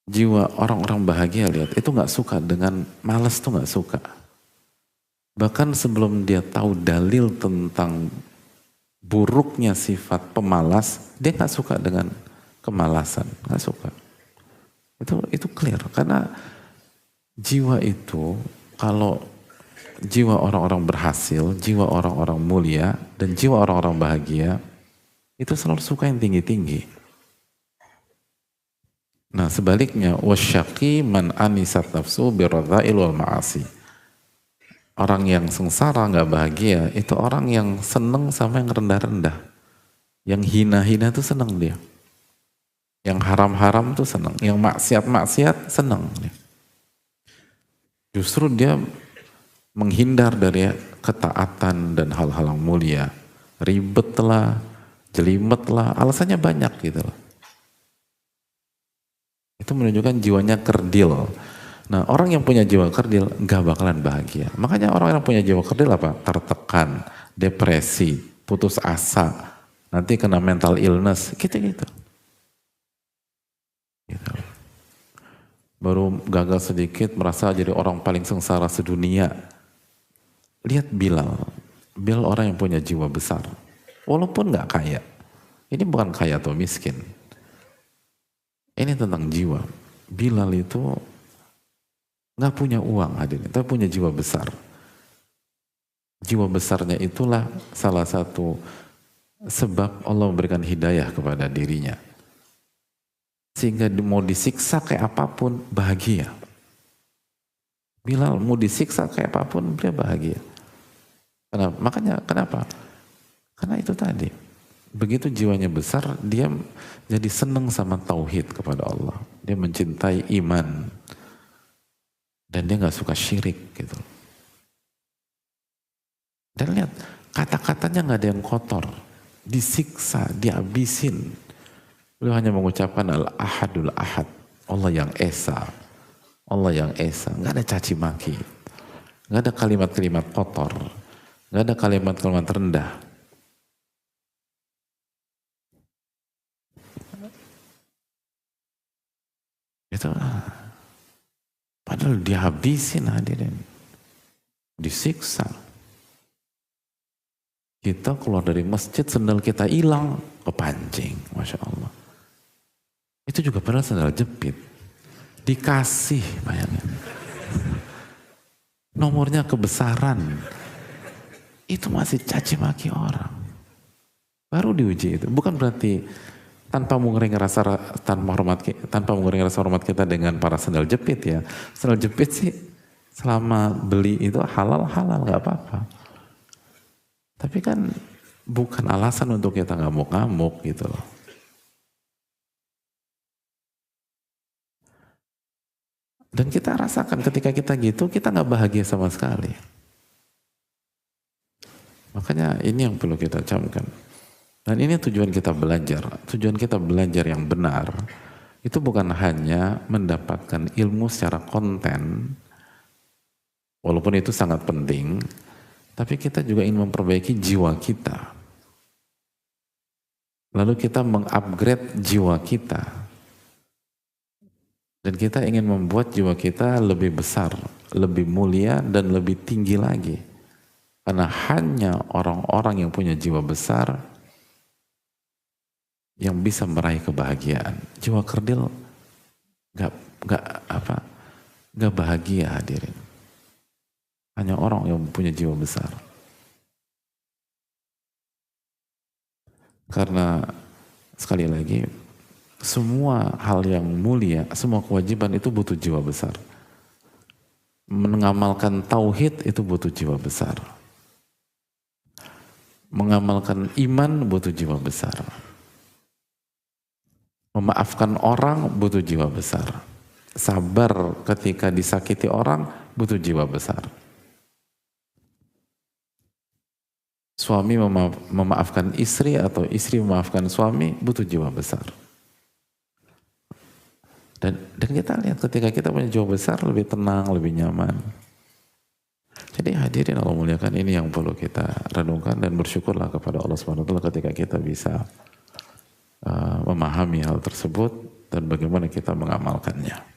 jiwa orang-orang bahagia, lihat, itu nggak suka dengan malas, tuh nggak suka. Bahkan sebelum dia tahu dalil tentang buruknya sifat pemalas, dia nggak suka dengan kemalasan, nggak suka. Itu clear, karena jiwa itu, kalau jiwa orang-orang berhasil, jiwa orang-orang mulia, dan jiwa orang-orang bahagia, itu selalu suka yang tinggi-tinggi. Nah sebaliknya, wasyaqi man anisat nafsu biradha'il wal ma'asi. Orang yang sengsara, nggak bahagia, itu orang yang seneng sama yang rendah-rendah. Yang hina-hina tuh seneng dia. Yang haram-haram tuh seneng. Yang maksiat-maksiat seneng dia. Justru dia menghindar dari ketaatan dan hal-hal yang mulia. Ribet lah, jelimet lah, alasannya banyak gitu loh. Itu menunjukkan jiwanya kerdil. Nah orang yang punya jiwa kerdil gak bakalan bahagia. Makanya orang yang punya jiwa kerdil apa? Tertekan, depresi, putus asa, nanti kena mental illness, gitu-gitu. Gitu. Baru gagal sedikit merasa jadi orang paling sengsara sedunia. Lihat Bilal. Bilal orang yang punya jiwa besar. Walaupun gak kaya. Ini bukan kaya atau miskin. Ini tentang jiwa. Bilal itu nggak punya uang hadirin, tapi punya jiwa besar. Jiwa besarnya itulah salah satu sebab Allah memberikan hidayah kepada dirinya. Sehingga mau disiksa kayak apapun bahagia. Bilal mau disiksa kayak apapun dia bahagia. Kenapa? Makanya kenapa? Karena itu tadi. Begitu jiwanya besar, dia jadi seneng sama tauhid kepada Allah. Dia mencintai iman. Dan dia gak suka syirik gitu. Dan lihat, kata-katanya gak ada yang kotor. Disiksa, dihabisin. Beliau hanya mengucapkan al-ahadul ahad. Allah yang esa. Allah yang esa. Gak ada caci maki. Gak ada kalimat-kalimat kotor. Gak ada kalimat-kalimat rendah. Itu padahal dihabisin hadirin. Disiksa. Kita keluar dari masjid, sendal kita hilang, kepancing. Masya Allah. Itu juga padahal sendal jepit. Dikasih, bayangin. Nomornya kebesaran. Itu masih caci maki orang. Baru diuji itu. Bukan berarti tanpa mengurangi rasa hormat kita dengan para sendal jepit ya. Sendal jepit sih selama beli itu halal nggak apa-apa. Tapi kan bukan alasan untuk kita ngamuk-ngamuk gitu loh. Dan kita rasakan ketika kita gitu, kita nggak bahagia sama sekali. Makanya ini yang perlu kita camkan. Dan ini tujuan kita belajar. Tujuan kita belajar yang benar itu bukan hanya mendapatkan ilmu secara konten, walaupun itu sangat penting, tapi kita juga ingin memperbaiki jiwa kita. Lalu kita mengupgrade jiwa kita. Dan kita ingin membuat jiwa kita lebih besar, lebih mulia, dan lebih tinggi lagi. Karena hanya orang-orang yang punya jiwa besar yang bisa meraih kebahagiaan. Jiwa kerdil gak bahagia hadirin. Hanya orang yang punya jiwa besar. Karena sekali lagi, semua hal yang mulia, semua kewajiban itu butuh jiwa besar. Mengamalkan tauhid itu butuh jiwa besar. Mengamalkan iman butuh jiwa besar. Memaafkan orang butuh jiwa besar. Sabar ketika disakiti orang butuh jiwa besar. Suami memaafkan istri atau istri memaafkan suami butuh jiwa besar. Dan kita lihat ketika kita punya jiwa besar lebih tenang, lebih nyaman. Jadi hadirin Allah muliakan, ini yang perlu kita renungkan dan bersyukurlah kepada Allah SWT ketika kita bisa memahami hal tersebut. dan bagaimana kita mengamalkannya.